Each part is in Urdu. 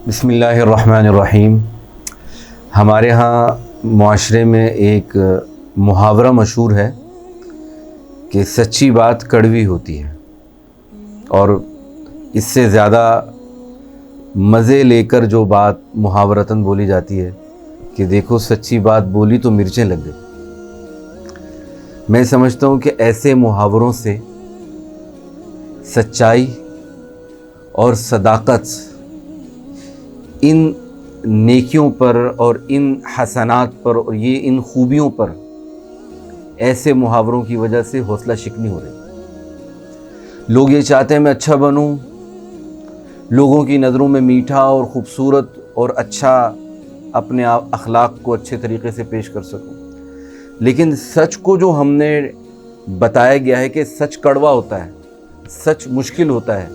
بسم اللہ الرحمن الرحیم۔ ہمارے ہاں معاشرے میں ایک محاورہ مشہور ہے کہ سچی بات کڑوی ہوتی ہے، اور اس سے زیادہ مزے لے کر جو بات محاورتاً بولی جاتی ہے کہ دیکھو سچی بات بولی تو مرچیں لگ گئی۔ میں سمجھتا ہوں کہ ایسے محاوروں سے سچائی اور صداقت، ان نیکیوں پر اور ان حسنات پر اور ان خوبیوں پر ایسے محاوروں کی وجہ سے حوصلہ شکنی ہو رہی۔ لوگ یہ چاہتے ہیں میں اچھا بنوں، لوگوں کی نظروں میں میٹھا اور خوبصورت اور اچھا اپنے اخلاق کو اچھے طریقے سے پیش کر سکوں، لیکن سچ کو جو ہم نے بتایا گیا ہے کہ سچ کڑوا ہوتا ہے، سچ مشکل ہوتا ہے۔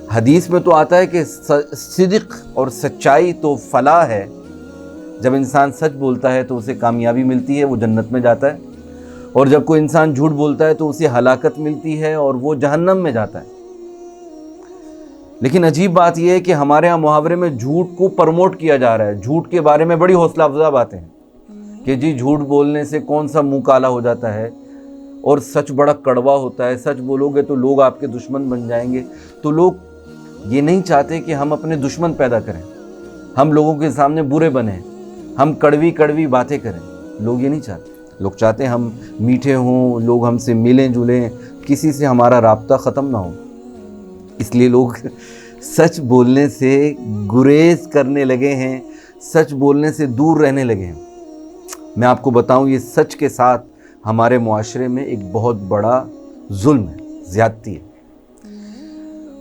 حدیث میں تو آتا ہے کہ صدق اور سچائی تو فلاح ہے، جب انسان سچ بولتا ہے تو اسے کامیابی ملتی ہے، وہ جنت میں جاتا ہے، اور جب کوئی انسان جھوٹ بولتا ہے تو اسے ہلاکت ملتی ہے اور وہ جہنم میں جاتا ہے۔ لیکن عجیب بات یہ ہے کہ ہمارے ہاں محاورے میں جھوٹ کو پروموٹ کیا جا رہا ہے، جھوٹ کے بارے میں بڑی حوصلہ افزا باتیں ہیں کہ جی جھوٹ بولنے سے کون سا منہ کالا ہو جاتا ہے، اور سچ بڑا کڑوا ہوتا ہے، سچ بولو گے تو لوگ آپ کے دشمن بن جائیں گے۔ تو لوگ یہ نہیں چاہتے کہ ہم اپنے دشمن پیدا کریں، ہم لوگوں کے سامنے برے بنیں، ہم کڑوی کڑوی باتیں کریں۔ لوگ یہ نہیں چاہتے، لوگ چاہتے ہیں ہم میٹھے ہوں، لوگ ہم سے ملیں جلیں، کسی سے ہمارا رابطہ ختم نہ ہو۔ اس لیے لوگ سچ بولنے سے گریز کرنے لگے ہیں، سچ بولنے سے دور رہنے لگے ہیں۔ میں آپ کو بتاؤں، یہ سچ کے ساتھ ہمارے معاشرے میں ایک بہت بڑا ظلم ہے، زیادتی ہے۔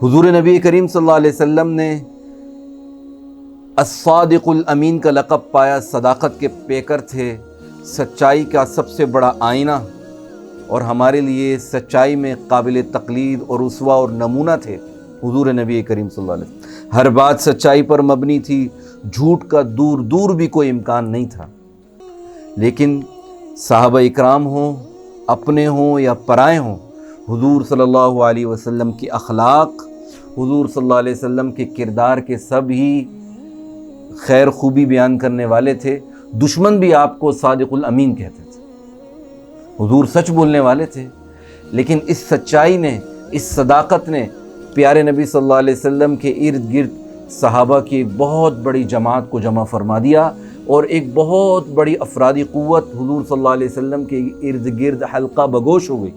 حضور نبی کریم صلی اللہ علیہ وسلم نے الصادق الامین کا لقب پایا، صداقت کے پیکر تھے، سچائی کا سب سے بڑا آئینہ، اور ہمارے لیے سچائی میں قابل تقلید اور اسوہ اور نمونہ تھے حضور نبی کریم صلی اللہ علیہ وسلم۔ ہر بات سچائی پر مبنی تھی، جھوٹ کا دور دور بھی کوئی امکان نہیں تھا۔ لیکن صحابہ اکرام ہوں، اپنے ہوں یا پرائے ہوں، حضور صلی اللہ علیہ وسلم کی اخلاق، حضور صلی اللہ علیہ وسلم کے کردار کے سب ہی خیر خوبی بیان کرنے والے تھے۔ دشمن بھی آپ کو صادق الامین کہتے تھے، حضور سچ بولنے والے تھے، لیکن اس سچائی نے، اس صداقت نے پیارے نبی صلی اللہ علیہ وسلم کے ارد گرد صحابہ کی ایک بہت بڑی جماعت کو جمع فرما دیا، اور ایک بہت بڑی افرادی قوت حضور صلی اللہ علیہ وسلم کے ارد گرد حلقہ بگوش ہو گئی۔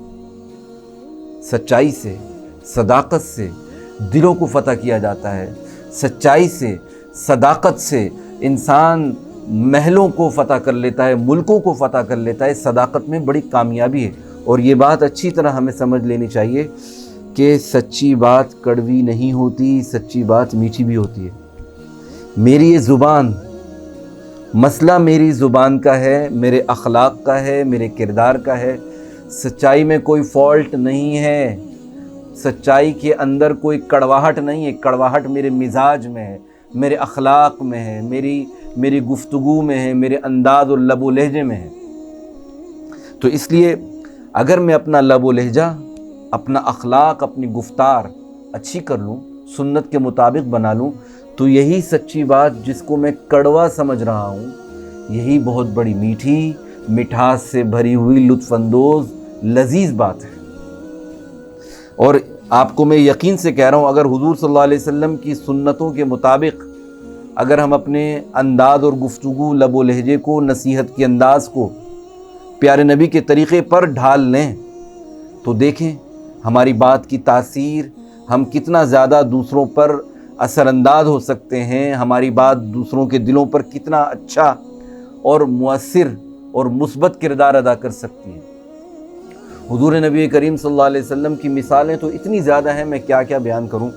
سچائی سے، صداقت سے دلوں کو فتح کیا جاتا ہے، سچائی سے، صداقت سے انسان محلوں کو فتح کر لیتا ہے، ملکوں کو فتح کر لیتا ہے۔ صداقت میں بڑی کامیابی ہے، اور یہ بات اچھی طرح ہمیں سمجھ لینی چاہیے کہ سچی بات کڑوی نہیں ہوتی، سچی بات میٹھی بھی ہوتی ہے۔ میری یہ زبان، مسئلہ میری زبان کا ہے، میرے اخلاق کا ہے، میرے کردار کا ہے۔ سچائی میں کوئی فالٹ نہیں ہے، سچائی کے اندر کوئی کڑواہٹ نہیں ہے۔ کڑواہٹ میرے مزاج میں ہے، میرے اخلاق میں ہے، میری گفتگو میں ہے، میرے انداز اور لب و لہجے میں ہے۔ تو اس لیے اگر میں اپنا لب و لہجہ، اپنا اخلاق، اپنی گفتار اچھی کر لوں، سنت کے مطابق بنا لوں، تو یہی سچی بات جس کو میں کڑوا سمجھ رہا ہوں، یہی بہت بڑی میٹھی، مٹھاس سے بھری ہوئی لطف اندوز لذیذ بات ہے۔ اور آپ کو میں یقین سے کہہ رہا ہوں، اگر حضور صلی اللہ علیہ وسلم کی سنتوں کے مطابق اگر ہم اپنے انداز اور گفتگو، لب و لہجے کو، نصیحت کے انداز کو پیارے نبی کے طریقے پر ڈھال لیں، تو دیکھیں ہماری بات کی تاثیر، ہم کتنا زیادہ دوسروں پر اثر انداز ہو سکتے ہیں، ہماری بات دوسروں کے دلوں پر کتنا اچھا اور مؤثر اور مثبت کردار ادا کر سکتی ہے۔ حضور نبی کریم صلی اللہ علیہ وسلم کی مثالیں تو اتنی زیادہ ہیں، میں کیا کیا بیان کروں۔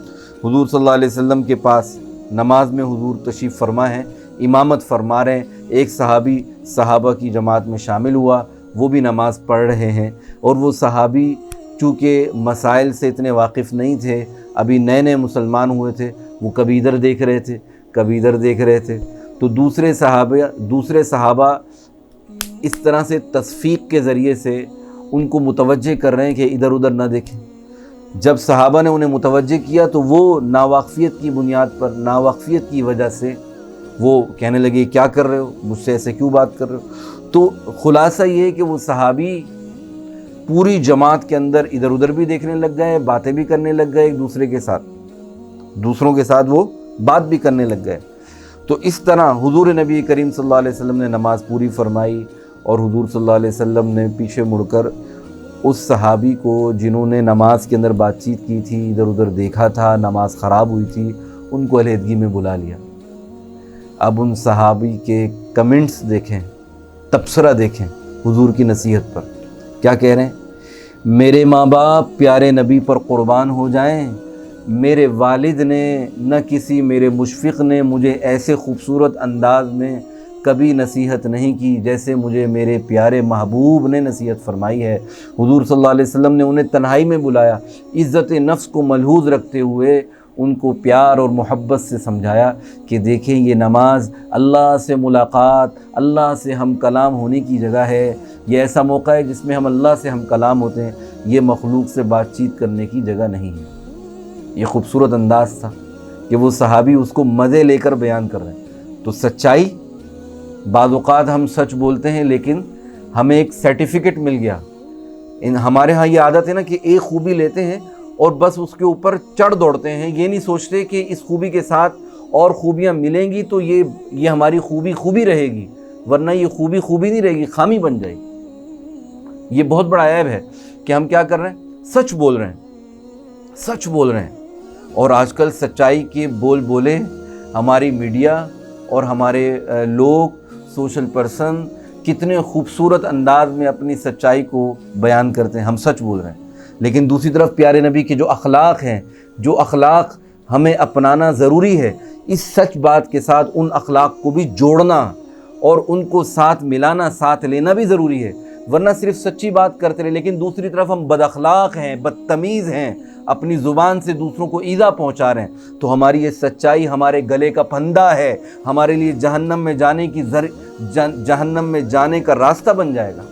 حضور صلی اللہ علیہ وسلم کے پاس نماز میں حضور تشریف فرما ہیں، امامت فرما رہے ہیں، ایک صحابی صحابہ کی جماعت میں شامل ہوا، وہ بھی نماز پڑھ رہے ہیں، اور وہ صحابی چونکہ مسائل سے اتنے واقف نہیں تھے، ابھی نئے نئے مسلمان ہوئے تھے، وہ کبھی ادھر دیکھ رہے تھے، کبھی ادھر دیکھ رہے تھے، تو دوسرے صحابہ اس طرح سے تصفیق کے ذریعے سے ان کو متوجہ کر رہے ہیں کہ ادھر ادھر نہ دیکھیں۔ جب صحابہ نے انہیں متوجہ کیا تو وہ ناواقفیت کی بنیاد پر، ناواقفیت کی وجہ سے وہ کہنے لگے کیا کر رہے ہو، مجھ سے ایسے کیوں بات کر رہے ہو۔ تو خلاصہ یہ ہے کہ وہ صحابی پوری جماعت کے اندر ادھر ادھر بھی دیکھنے لگ گئے، باتیں بھی کرنے لگ گئے ایک دوسرے کے ساتھ، دوسروں کے ساتھ وہ بات بھی کرنے لگ گئے۔ تو اس طرح حضور نبی کریم صلی اللہ علیہ وسلم نے نماز پوری فرمائی، اور حضور صلی اللہ علیہ وسلم نے پیچھے مڑ کر اس صحابی کو جنہوں نے نماز کے اندر بات چیت کی تھی، ادھر ادھر دیکھا تھا، نماز خراب ہوئی تھی، ان کو علیحدگی میں بلا لیا۔ اب ان صحابی کے کمنٹس دیکھیں، تبصرہ دیکھیں حضور کی نصیحت پر، کیا کہہ رہے ہیں؟ میرے ماں باپ پیارے نبی پر قربان ہو جائیں، میرے والد نے نہ کسی میرے مشفق نے مجھے ایسے خوبصورت انداز میں کبھی نصیحت نہیں کی جیسے مجھے میرے پیارے محبوب نے نصیحت فرمائی ہے۔ حضور صلی اللہ علیہ وسلم نے انہیں تنہائی میں بلایا، عزت نفس کو ملحوظ رکھتے ہوئے ان کو پیار اور محبت سے سمجھایا کہ دیکھیں یہ نماز اللہ سے ملاقات، اللہ سے ہم کلام ہونے کی جگہ ہے، یہ ایسا موقع ہے جس میں ہم اللہ سے ہم کلام ہوتے ہیں، یہ مخلوق سے بات چیت کرنے کی جگہ نہیں ہے۔ یہ خوبصورت انداز تھا کہ وہ صحابی اس کو مزے لے کر بیان کر رہے ہیں۔ تو سچائی، بعض اوقات ہم سچ بولتے ہیں لیکن ہمیں ایک سرٹیفکیٹ مل گیا۔ ہمارے ہاں یہ عادت ہے نا کہ ایک خوبی لیتے ہیں اور بس اس کے اوپر چڑھ دوڑتے ہیں، یہ نہیں سوچتے کہ اس خوبی کے ساتھ اور خوبیاں ملیں گی تو یہ ہماری خوبی رہے گی، ورنہ یہ خوبی نہیں رہے گی، خامی بن جائے گی۔ یہ بہت بڑا عیب ہے کہ ہم کیا کر رہے ہیں؟ سچ بول رہے ہیں۔ اور آج کل سچائی کے بولے ہماری میڈیا اور ہمارے لوگ، سوشل پرسن کتنے خوبصورت انداز میں اپنی سچائی کو بیان کرتے ہیں، ہم سچ بول رہے ہیں۔ لیکن دوسری طرف پیارے نبی کے جو اخلاق ہیں، جو اخلاق ہمیں اپنانا ضروری ہے، اس سچ بات کے ساتھ ان اخلاق کو بھی جوڑنا اور ان کو ساتھ ملانا، ساتھ لینا بھی ضروری ہے، ورنہ صرف سچی بات کرتے رہے لیکن دوسری طرف ہم بد اخلاق ہیں، بدتمیز ہیں، اپنی زبان سے دوسروں کو ایذا پہنچا رہے ہیں، تو ہماری یہ سچائی ہمارے گلے کا پھندا ہے، ہمارے لیے جہنم میں جانے کا راستہ بن جائے گا۔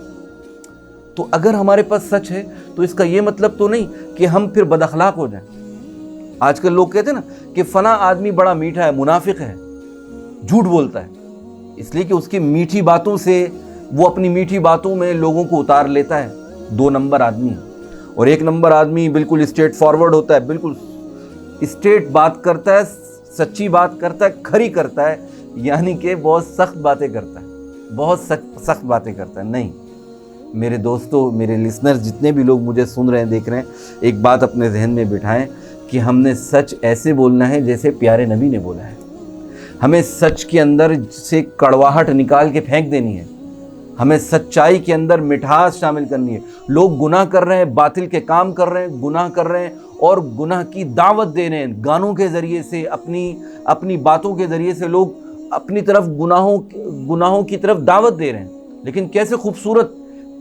تو اگر ہمارے پاس سچ ہے تو اس کا یہ مطلب تو نہیں کہ ہم پھر بد اخلاق ہو جائیں۔ آج کل لوگ کہتے ہیں نا کہ فلاں آدمی بڑا میٹھا ہے، منافق ہے، جھوٹ بولتا ہے، اس لیے کہ اس کی میٹھی باتوں سے وہ اپنی میٹھی باتوں میں لوگوں کو اتار لیتا ہے۔ 2 نمبر آدمی اور 1 نمبر آدمی بالکل اسٹریٹ فارورڈ ہوتا ہے، بالکل اسٹریٹ بات کرتا ہے، سچی بات کرتا ہے، کھری کرتا ہے، یعنی کہ بہت سخت باتیں کرتا ہے، بہت سخت باتیں کرتا ہے۔ نہیں میرے دوستو، میرے لسنرز، جتنے بھی لوگ مجھے سن رہے ہیں، دیکھ رہے ہیں، ایک بات اپنے ذہن میں بٹھائیں کہ ہم نے سچ ایسے بولنا ہے جیسے پیارے نبی نے بولا ہے۔ ہمیں سچ کے اندر سے کڑواہٹ نکال کے پھینک دینی ہے، ہمیں سچائی کے اندر مٹھاس شامل کرنی ہے۔ لوگ گناہ کر رہے ہیں، باطل کے کام کر رہے ہیں، گناہ کر رہے ہیں اور گناہ کی دعوت دے رہے ہیں، گانوں کے ذریعے سے، اپنی باتوں کے ذریعے سے لوگ اپنی طرف گناہوں کی طرف دعوت دے رہے ہیں۔ لیکن کیسے خوبصورت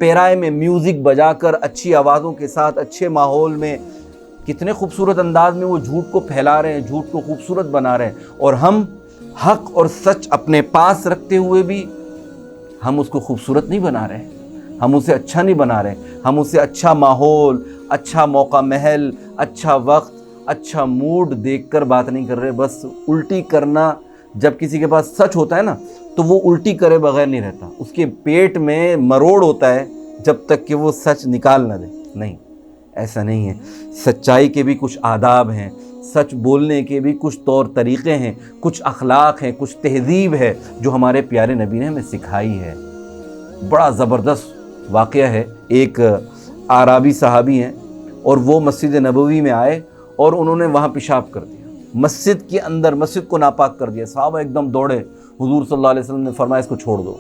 پیرائے میں میوزک بجا کر، اچھی آوازوں کے ساتھ، اچھے ماحول میں، کتنے خوبصورت انداز میں وہ جھوٹ کو پھیلا رہے ہیں، جھوٹ کو خوبصورت بنا رہے ہیں، اور ہم حق اور سچ اپنے پاس رکھتے ہوئے بھی ہم اس کو خوبصورت نہیں بنا رہے، ہم اسے اچھا نہیں بنا رہے، ہم اسے اچھا ماحول، اچھا موقع محل، اچھا وقت، اچھا موڈ دیکھ کر بات نہیں کر رہے۔ بس الٹی کرنا، جب کسی کے پاس سچ ہوتا ہے نا تو وہ الٹی کرے بغیر نہیں رہتا، اس کے پیٹ میں مروڑ ہوتا ہے جب تک کہ وہ سچ نکال نہ دے۔ نہیں، ایسا نہیں ہے۔ سچائی کے بھی کچھ آداب ہیں، سچ بولنے کے بھی کچھ طور طریقے ہیں، کچھ اخلاق ہیں، کچھ تہذیب ہے جو ہمارے پیارے نبی نے ہمیں سکھائی ہے۔ بڑا زبردست واقعہ ہے، ایک اعرابی صحابی ہیں اور وہ مسجد نبوی میں آئے اور انہوں نے وہاں پیشاب کر دیا، مسجد کے اندر، مسجد کو ناپاک کر دیا۔ صحابہ ایک دم دوڑے، حضور صلی اللہ علیہ وسلم نے فرمایا اس کو چھوڑ دو۔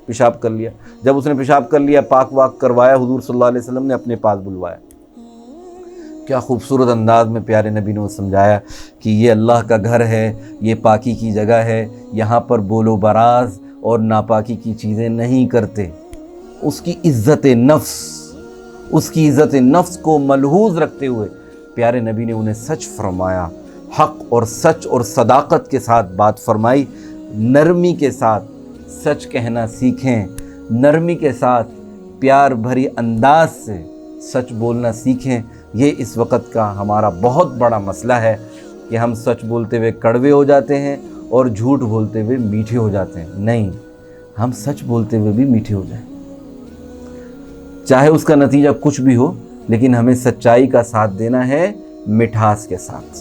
پیشاب کر لیا، جب اس نے پیشاب کر لیا، پاک واک کروایا، حضور صلی اللہ علیہ وسلم نے اپنے پاس بلوایا۔ کیا خوبصورت انداز میں پیارے نبی نے سمجھایا کہ یہ اللہ کا گھر ہے، یہ پاکی کی جگہ ہے، یہاں پر بول و براز اور ناپاکی کی چیزیں نہیں کرتے۔ اس کی عزت نفس کو ملحوظ رکھتے ہوئے پیارے نبی نے انہیں سچ فرمایا، حق اور سچ اور صداقت کے ساتھ بات فرمائی۔ نرمی کے ساتھ سچ کہنا سیکھیں، نرمی کے ساتھ پیار بھری انداز سے سچ بولنا سیکھیں، یہ اس وقت کا ہمارا بہت بڑا مسئلہ ہے کہ ہم سچ بولتے ہوئے کڑوے ہو جاتے ہیں اور جھوٹ بولتے ہوئے میٹھے ہو جاتے ہیں۔ نہیں، ہم سچ بولتے ہوئے بھی میٹھے ہو جائیں، چاہے اس کا نتیجہ کچھ بھی ہو، لیکن ہمیں سچائی کا ساتھ دینا ہے، مٹھاس کے ساتھ۔